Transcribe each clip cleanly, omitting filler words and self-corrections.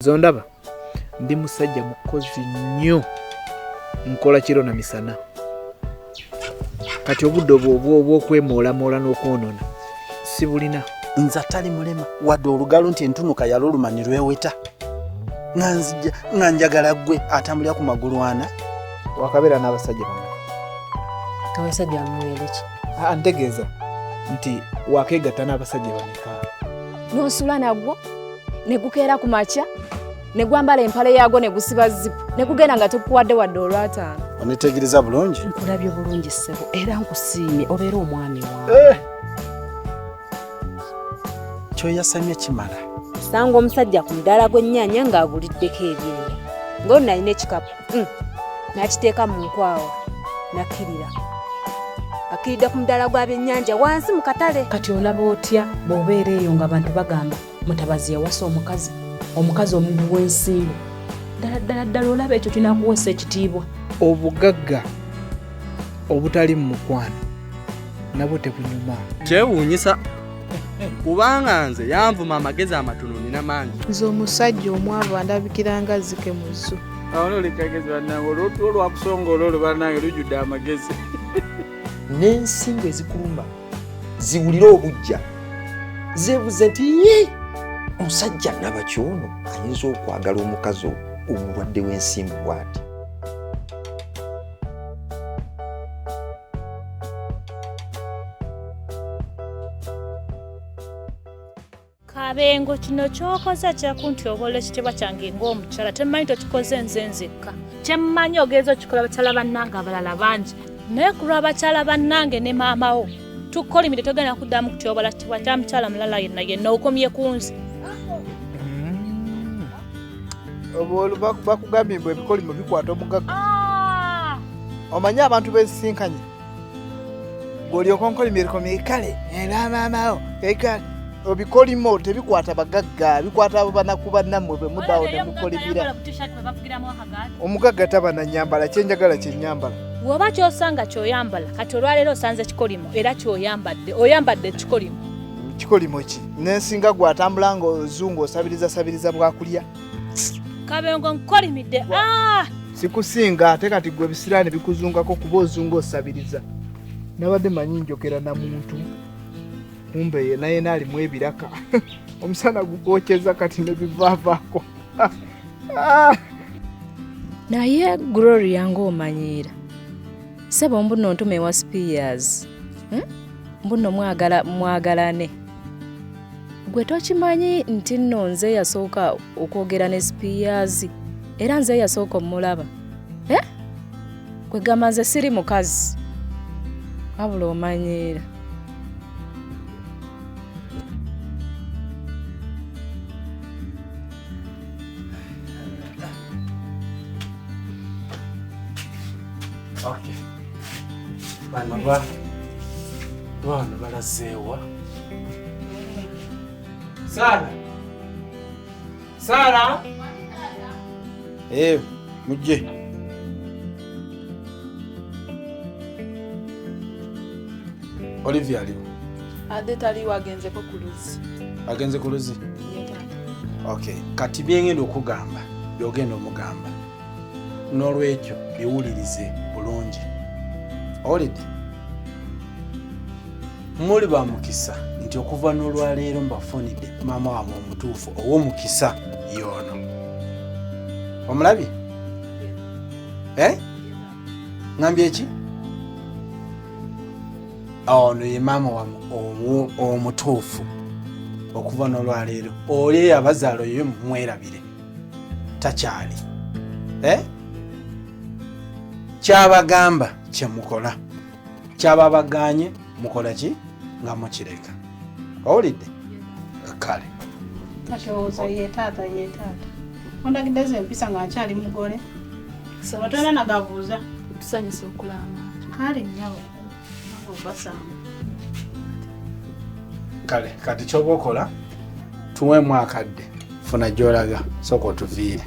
Zondaba ndi musajja mukozi nnyo, nkola kiro na misana. Kati obudde obw'okwemoolamoola n'okwonoona sibulina. Nze atali mulema wadde olugalo nti entunuka yalulumanyi lweweta nga njagala ggwe atambulira ku magulu ana. Wakabeera n'abasajja bano. Abasajja bamuweere ki? Ntegeeza nti wakeegatta n'abasajja bameka. N'osula nagwo ne gukeera ku makya ne gwambala empale yaagwo ne gusiba zipu ne gugenda nga tukuwadde wadde olwataano. Onitegereza bulungi? Nkulabye bulungi ssebo era nkusiimye obeera omwami wange. Kyoyasamye kimala. Sanga omusajja ku mudaala gw'ennyaanya ng'aguliddeko ebyeya ng'ono nalina ekikapu n'akiteeka mu nkwawa nakkirira akkiridde ku mudaala gwa byennyanja wansi mu katale. Kati olaba otya bw'obeera eyo ng'abantu bagamba mutabazi yawasa omukazi omugu w'ensingo. Ddala olaba ekyo kinakuwesa ekitiibwa. Obugagga obutali mu mukwano nabwo tebunyuma. Kyewuunyisa kubanga nze yanvuma amagezi amatono nina mangi. Nze omusajja omwavu andabikira nga zike mu zzu. Awo olikagezi bannange olw'otulo lwakusongola olwo bannange lujjudde amagezi. N'ensingo ezikulumba ziwulira obujja zeebuze nti omusajja naba kyono ayinza okwagala omukazi omulwadde w'ensimbu bw'ati. Kabengo kino kyokoze kyakuntyobola ekitiibwa kyange ng'omukyala temmanyi tokikoze nze nzekka. Kyemmanyi ogeeza okikola bakyala bannange abalala bangi naye ku lw'abakyala bannange ne maamawo tukolimire togenda kuddamu kutyobola kitiibwa kya mukyala mulala yenna okomye ku nze. Oba bakugambye mbu ebikolimo bikwata omugagga. Omanyi abantu beesisinkanye ng'olyoka onkolimye likomye kale era maamawo ekale. Obikolimo tebikwata bagagga bikwata abo banaku bannammwe bwe muddaawo ne mukolimira. Omugagga taba na nnyambala kyenjagala kyennyambala. Bw'oba kyosanga kyoyambala kati olwaleero osanze kikolimo era oyambadde ekikolimo. Kikolimo ki? N'ensinga gw'atambula ng'ozungu osabiriza bwakulya. Kabengo nkolimidde. Sikusinga ate kati gwe bisiraani bikuzungako kuba ozungu osabiriza. Nabadde manyi njogera na muntu. Kumbe ye naye naalimu ebiraka. Omusana gukokyeza kati ne bivaavaako. Naye Gloria ng'omanyiira. Sebo mbuno ntume wa Spears. Mbuno mwagalane. Gwe tokimanyi nti nno nze yasooka okwogera ne Spears era nze yasooka omulaba. Gwe gamba nze siri mukazi. Wabula omanyiira. Okay. Bano balazeewa. Sara? Mujje. Olivia aliwo? Ate taliwo agenzeko ku luzzi. Agenze ku luzzi? Okay. Kati byengenda okugamba byogenda omugamba. N'olwekyo biwulirize bulungi. Olidde muli ba mukisa nti okuva n'olwaleero mbafunidde maama waabwe omutuufu ow'omukisa y'ono. Omulabye? Ngambye ki? Ono ye maama waabwe omutuufu okuva n'olwaleero. Oli eyabazaala oyo mwerabire. Takyali. Kyabagamba kye mukola. Kyababaganye mukola ki nga mukireka. Owulidde? Kale. Katowooza ye taata. Ondagidde empisa nga nkyali mugole. Otona nagabuuza. Tusanyusa okulaba. Kale nyawo. Obasanga. Kale, kati ky'oba okola tuweemu akadde. Funa gy'olaga sooka otuviire.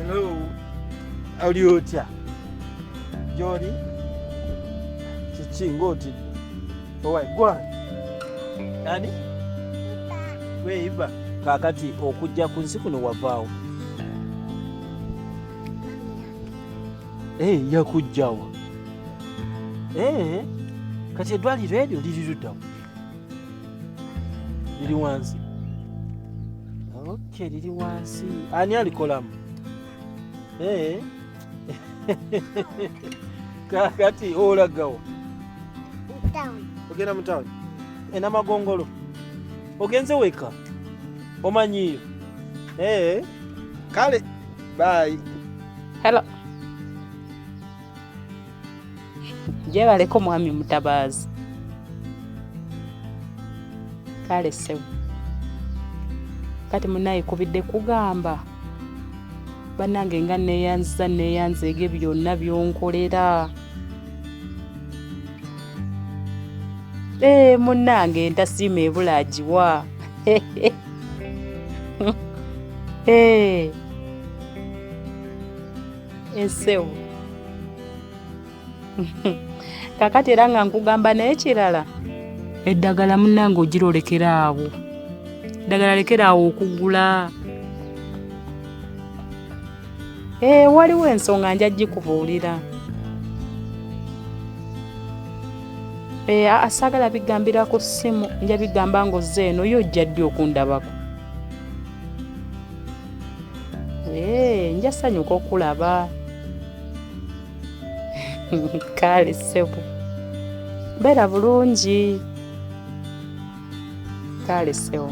Hello. Oli otya? Joli? Chichi ngoti. Owai gwa. Ani? Weiba. Kakati okujja ku nsi kuno wavaawo. Yakujjawa. Kati eddwaliro eryo liri luddawo. Liri wansi. Okay, liri wansi. Ani alikolamu? Kakati olagawo. Ogenda mu town. Namagongolo. Ogenze weka. Omanyiyo. Kale. Bye. Hello. Jebaleko mwami Mutabaazi. Kale sebu. Kati munaye kubidde kugamba. Banange nga neyanze ege byonna byonkolera. Munange ntasima ebulagiwa. Ensewo. Kakati era nga nkugamba n'ekirala. Eddagala munange ogirolekera awo. Eddagala lekera awo okugula. Waliwo ensonga nja gikubuulira. Asagala bigambira ku ssimu, nja bigamba ng'ozze eno yo ojja ddi okundabako. Nja sanyuka okulaba. Kale ssebo. Beera bulungi. Kale ssebo.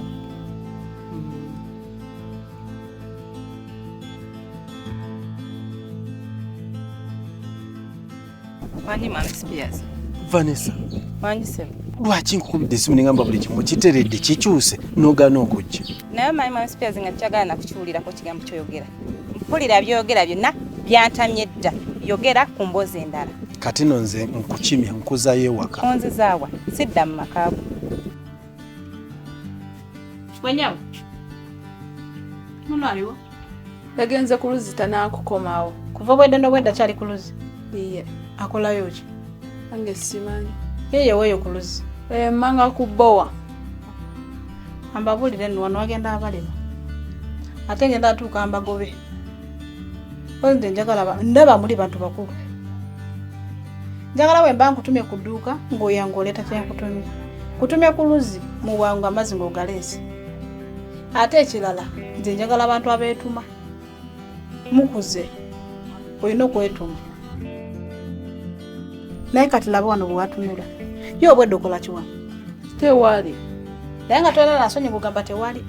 Wanyi Mama Spears. Vanessa. Wanyi sebo. Lwaki nkukubidde essimu nengamba buli kimu kiteredde kikyuse n'ogaana okujja? Naye manyi Mama Spears nga kyagala nakukiwulirako kigambo kyoyogera. Mpulira byogera byonna byantamye dda. Yogera ku mboozi endala. Kati no nze nkukimya nkuzayo ewaka. Onzizaawa sidda mu makaago. Wanyawo. Muno aliwo. Yagenze ku Luzi tanaakukomawo. Kuva bwedda n'obwedda kyali ku Luzi. Iye. Akolayo ki? Ange simanyi. Yeye weeyo ku Luzi. Manga ku Bowa. Ambabuulire nno wano wagenda abalema. Ate ngenda atuuka ambagobe. Nze njagala ndaba muli bantu bakulu. Njagala wemba nkutumye ku dduuka ng'oyanga oleeta kyenkutumye. Kutumye ku Luzi mu bwangu amazzi ng'ogaleese. Ate ekirala nze njagala abantu abeetuma. Mukuze olina okwetuma. Naye kati laba wano bwe watunula. Yo obwedde okola ki wano? Tewali. Naye nga tolina nasonyi kugamba tewali.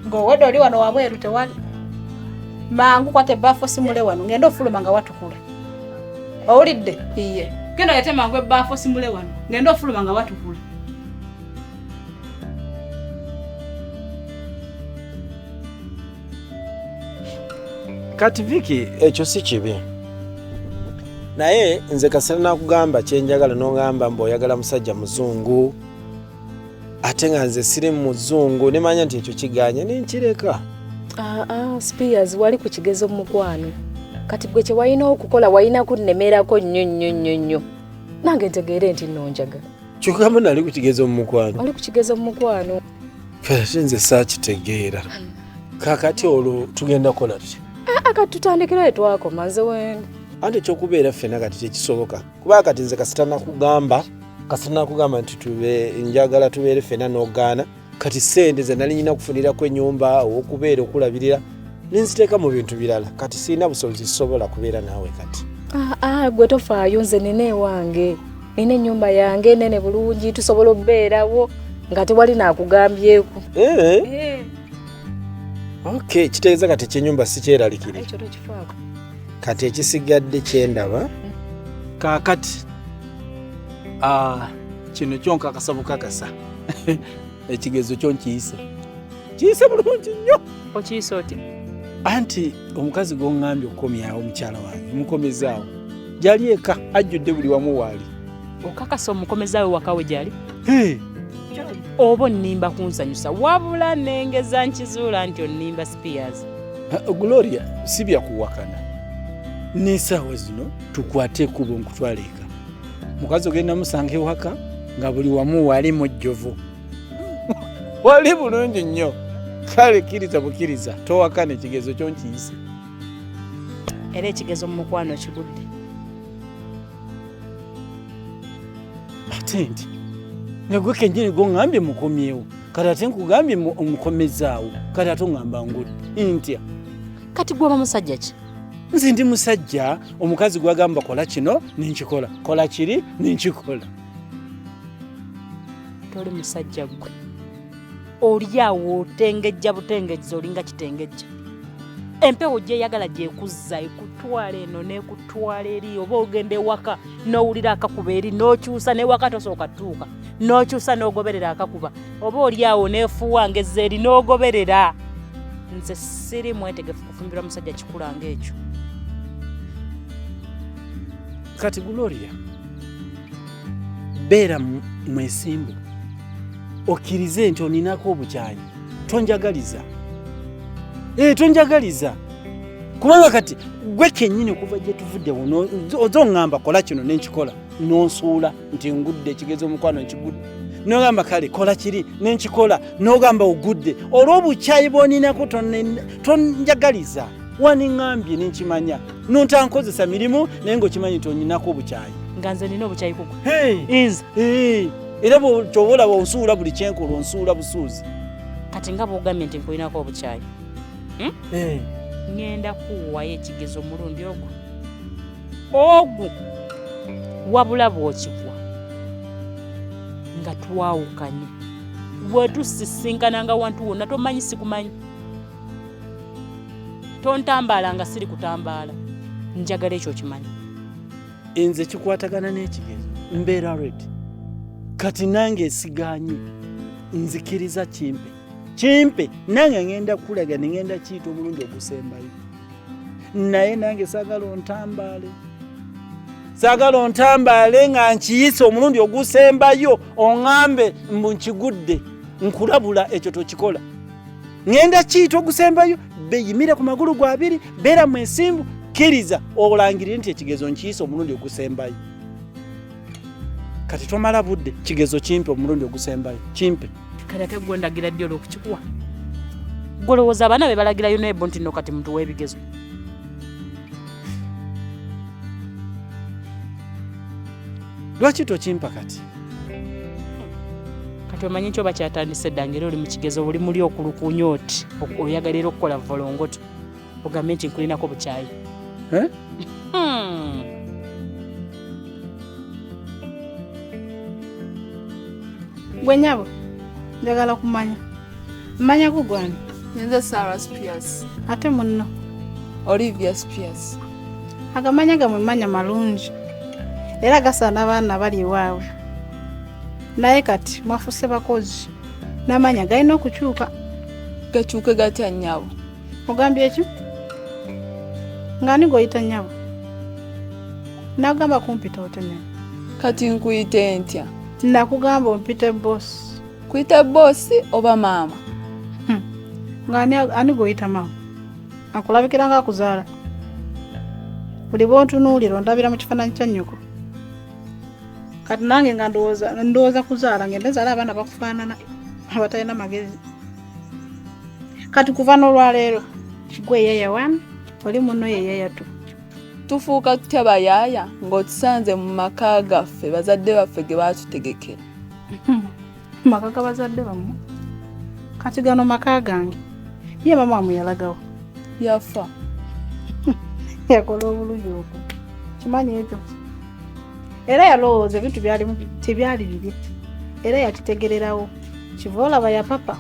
Ng'owedde oli wano wabweru tewali. Mangu kwate ebbaafu osimule wano ngenda ofuluma nga watukula. Owulidde? Iye. Genda yate mangu ebbaafu osimule wano ngenda ofuluma nga watukula. Kati Viki ekyo si kibi. Naye nze kasera nakugamba kyenjagala n'ogamba mbu oyagala musajja muzungu. Ate nga nze siri muzungu nemanya nti ekyo kiganya nenkireka. Spears wali ku kigezo mukwano. Kati gwe kye walina okukola walina kunnemerako nnyo. Nange ntegeere nti nonjaga. Kyokugamba nali ku kigezo mukwano. Wali ku kigezo mukwano. Fera nze saakitegeera. Kakati olwo tugenda kola tutya? Kati tutandikira twakoma nze wenga. Ante kyokubeera ffenna kati tekisoboka. Kuba kati nze kasitana kugamba nti njagala tubeere ffenna n'ogaana. Kati sente ze nali nyina kufunirako ennyumba okubeera okulabirira ninziteeka mu bintu birala. Kati sirina busobozi sisobola kubeera naawe kati. Gwe tofaayo nze nina ewange. Nina ennyumba yange nene bulungi tusobola okubeerawo nga tewali naakugambyeko. Okay, kitegeeza kati ekyennyumba si kyeralikire. Ekyo tokifaako. Kati ekisigadde kyendaba. Kaakati kino kyonkakasa bukakasa. Ekigezo kyo nkiyise. Kiyise bulungi nnyo. Okiyise oti? Anti omukazi gwoŋŋambye okukomyawo mukyala wange mukomezaawo. Gyali eka ajjudde buli wamu waali. Okakasa omukomezaawe wakawe gyali? Oba onnimba kunsanyusa wabula nengeza nkizuula nti onnimba Spears. Gloria si byakuwakana n'essaawa zino tukwate ekkubo nkutwala eka mukazi ogenda musanga ewaka nga buli wamu wali mujjovu wali bulungi nnyo kale kkiriza bukkiriza towakana ekigezo kyonkiyise era ekigezo mu mukwano kigudde ate nti nga gwe kennyini goŋŋambye mukomyewo kati ate nkugambye omukomezaawo kati ate oŋŋamba ngudde ntya kati gwaba musajja ki nze ndi musajja omukazi gwagamba kola kino nenkikola kola kiri nenkikola toli musajja gwe oli awo otengejja butengejja olinga kitengejja empewo gyeyagala gyekuzza ekutwala eno nekutwala eri oba ogenda ewaka n'owulira akakuba eri n'okyusa n'ewaka tosooka tuuka n'okyusa n'ogoberera akakuba oba oli awo neefuuwa ngezza eri n'ogoberera nze siri mwetegefu kufumbirwa musajja kikulanga ekyo kati Gloria beera mwesimbu okkirize nti oninako obukyayi tonjagaliza tonjagaliza kubanga kati gwe kennyini okuva gye tuvudde wono oza oŋŋamba kola kino nenkikola nonsuula nti ngudde ekigezo omukwano nkigudde nogamba kale kola kiri nenkikola nogamba ogudde olw'obukyayi bwoninako tonjagaliza waniŋŋambye nenkimanya nontankozesa mirimu naye ngaokimanyi nti oninako obukyayi nga nze nina obukyayi kugwe nze era kyoba olaba onsuula buli kyenkola onsuula busuuzi kati nga bwogambye nti nkulinako obukyayi ŋŋenda kuwayo ekigezo omulundi ogwo wabula bw'okigwa nga twawukanye bwe tusisinkananga wantu wonna tomanyi sikumanyi tontambaala nga siri kutambaala njagala ekyo kimanyi nze kikwatagana n'ekigezo mbeera ready kati nange esigaanyi nzikiriza kimpe nange ngenda kulaga nengenda kiyita omulundi ogusembayo naye nange saagala ontambaale nga nkiyise omulundi ogusembayo oŋŋambe mbu nkigudde nkulabula ekyo tokikola ngenda kiyita ogusembayo beyimira ku magulu go abiri beera mwesimbu kkiriza olangirire nti ekigezo nkiyise omulundi ogusembayo kati tomala budde kigezo kimpe omulundi ogusembayo kimpe kale ate gwe ndagira ddi olw'okukikuwa golowooza abaana be balagirayo naye bo nti nno kati muntu w'ebigezo lwaki tokimpa kati omanyi nti oba kyatandise dda ngeri oli mu kigezo oli muli okulukunya oti oyagalira okukola volongoto ogambe nti nkulinako bukyayi gwe nyabo njagala kumanya mmanya kugwani nze Sarah Spears ate munno Olivia Spears agamanya gamwe manya malungi era gasaana abaana bali ewaabwe naye kati mwafuse bakozi n'amanya galina okukyuka gakyuke gatya nnyabo ogambye ekyo ng'ani goyita nnyabo nagamba kumpita otene kati nkuyite ntya nakugamba ompite bosi kuyita bosi oba maama ng'ani goyita maama akulabikira ng'akuzaala buli bwontunuulira ondabira mu kifaananyi kya nnyoko kati nange nga ndowooza kuzaala ngende zaala abaana bakufaanana abatalina magezi kati kuva n'olwaleero gwe yeeya 1 oli munno yeeya 2 tufuuka tutya bayaaya ng'otusanze mu maka gaffe bazadde baffe ge baatutegekera maka g'abazadde bammwe kati gano maka gange ye mama wamwe yalagawo yafa yakola obulungi okwo kimanyi ekyo era yalowooza ebintu tebyali bibi era yakitegererawo kiva olaba yapapa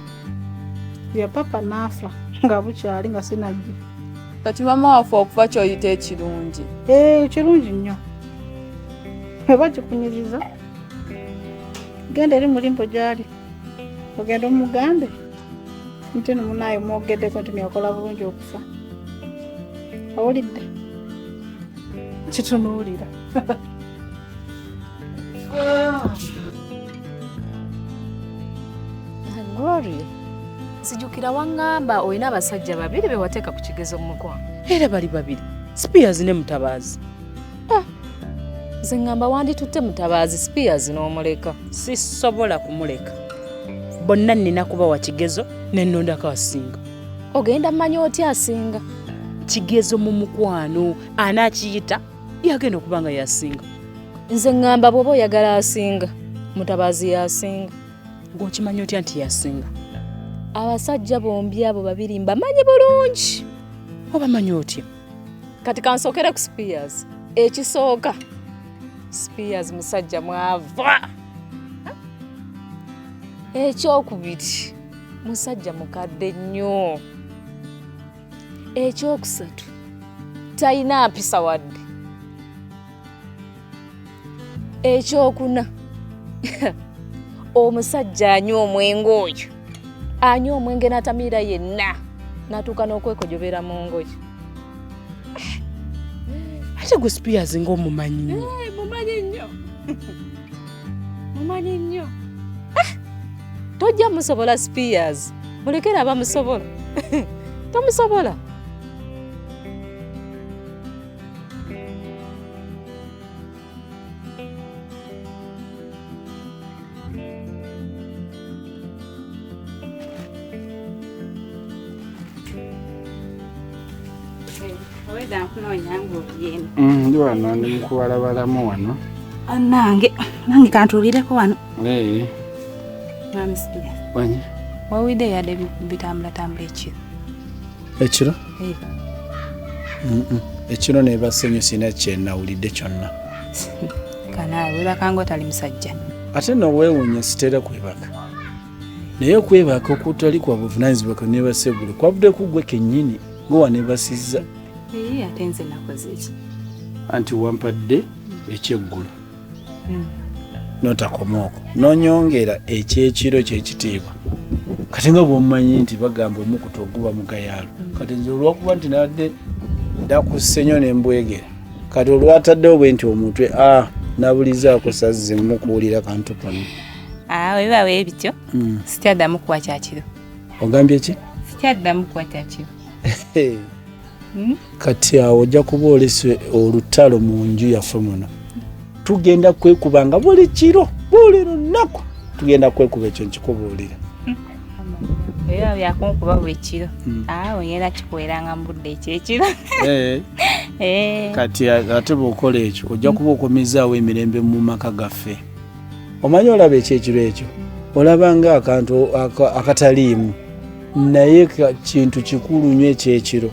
n'afa nga bukyali nga sinajja kati mama waffe okufa kyoyita ekirungi kirungi nnyo eba kikunyiriza genda eri mulimbo gyali ogenda omugambe nti nomunaayo mwogeddeko nti niyakola bulungi okufa owulidde kitunuulira Gloria sijukira waŋŋamba olina abasajja babiri be wateeka ku kigezo mu mukwano. Era bali babiri, Spears ne Mutabaazi. Nze ŋŋamba wanditutte Mutabaazi, Spears n'omuleka. Sisobola kumuleka. Bonna nnina kubawa kigezo ne nnondako asinga. Ogenda mmanyi otya asinga? Kigezo mu mukwano anaakiyita yagenda okuba nga yasinga. Nze ŋŋamba bw'oba oyagala asinga, Mutabaazi yasinga. Ng'okimanyi otya nti yasinga? Abasajja bombi abo babiri mbamanyi bulungi. Obamanyi otya? Kati kansokere ku Spears. Ekisooka, Spears musajja mwava. Ekyokubiri, musajja mukadde nnyo. Ekyokusatu, talina mpisa wadde. Ekyokuna, omusajja anywa omwenge oyo. Anywa omwenge n'atamiira yenna, n'atuuka n'okwekojobera mu ngoye. Ate gwe Spears ng'omumanyi nnyo. Mumanyi nnyo. Mumanyi nnyo. Tojja musobola Spears. Mulekera abamusobola. Tomusobola. Ndi wano ndi mukubalabalamu wano. Nange kantuulireko wano. Mwami Spears. Wanyi? Wawidde yadde bitambula ekiro. Ekiro? Ekiro neebase nnyo sina kyenawulidde kyonna. Kanaawe webakanga otali musajja. Ate n'oweewuunya sitera kwebaka. Naye okwebaka okutali kwa buvunaanyizibwa kwe neebase eggulo kwavudde ku ggwe kennyini ng'owaneebasizza. Ate nze nakoze ki? Anti wampadde ekyeggulo. Notakoma okwo nonyongera ekyekiro kyekitiibwa. Kati nga bw'omumanyi nti bagamba omukutu oguba mugayaalo. Kati nze olw'okuba nti nabadde ndakusse nnyo ne mbwegera. Kati olwataddewo bwe nti omutwe nabulizaako sazzi mukuwulira kantu konna. Webiba weebityo sikyaddamu kuwa kyakiro. Ogambye ki? Sikyaddamu kuwa kyakiro. Kati awo ojja kuba olese olutalo mu nju yaffe muno. Tugenda kwekubanga buli kiro buli lunaku tugenda kwekuba ekyo nkikubuulira. Era byakunkuba buli kiro. Ngenda kikuweranga mu budde ekyekiro. Kati ate bw'okola ekyo ojja kuba okomezaawo emirembe mu maka gaffe. Omanyi olaba ekyekiro ekyo olaba nga akantu akataliimu naye kintu kikulu nnyo ekyekiro.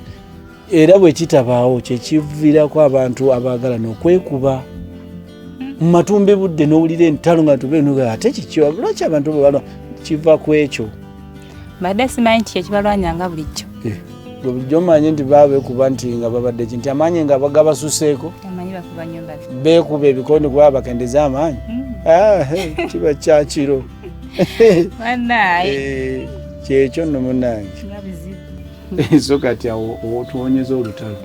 Era bwe kitabaawo kyekiviirako abantu abaagalana okwekuba. Mu matumbi budde n'owulira entalo nga tubenuga ate kikyo lwaki abantu bwe kiva ku ekyo. Badde simanyi nti ekibalwanyanga bulijjo. Bulijjo manyi nti babeekuba nti nga babadde kinti amanyi nga bagabasuseeko. Amanyi bakuba nnyumba. Beekuba ebikondo kuba bakendeza amaanyi. Kiba kyakiro. Kyekyo nno munnange. So kati awo otuwonyeza olutalo.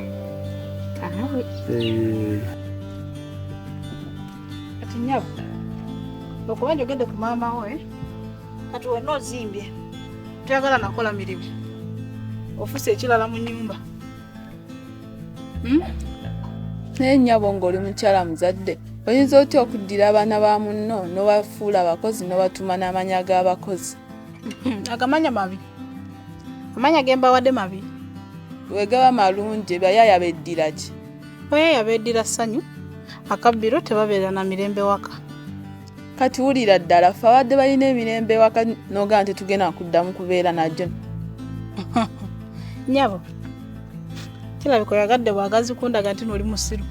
Kati nnyabo okuba njogedde ku maama we kati wenna ozimbye toyagala nakola mirimu ofuse ekirala mu nnyumba. Naye nnyabo ng'oli mukyala muzadde oyinza otya okuddira abaana ba munno n'obafuula abakozi n'obatuma n'amanya g'abakozi? Agamanya mabi. Amanya gembawadde mabi. Wegaba malungi bayaaya beddira ki? Bayaaya beddira ssanyu. Akabbiro tebabeera na mirembe waka. Kati wulira ddala ffe abadde balina emirembe waka n'ogaa nti tugenda kuddamu kubeera najjo. Nnyabo kirabika oyagadde bwagazi kundaga nti n'oli musiru.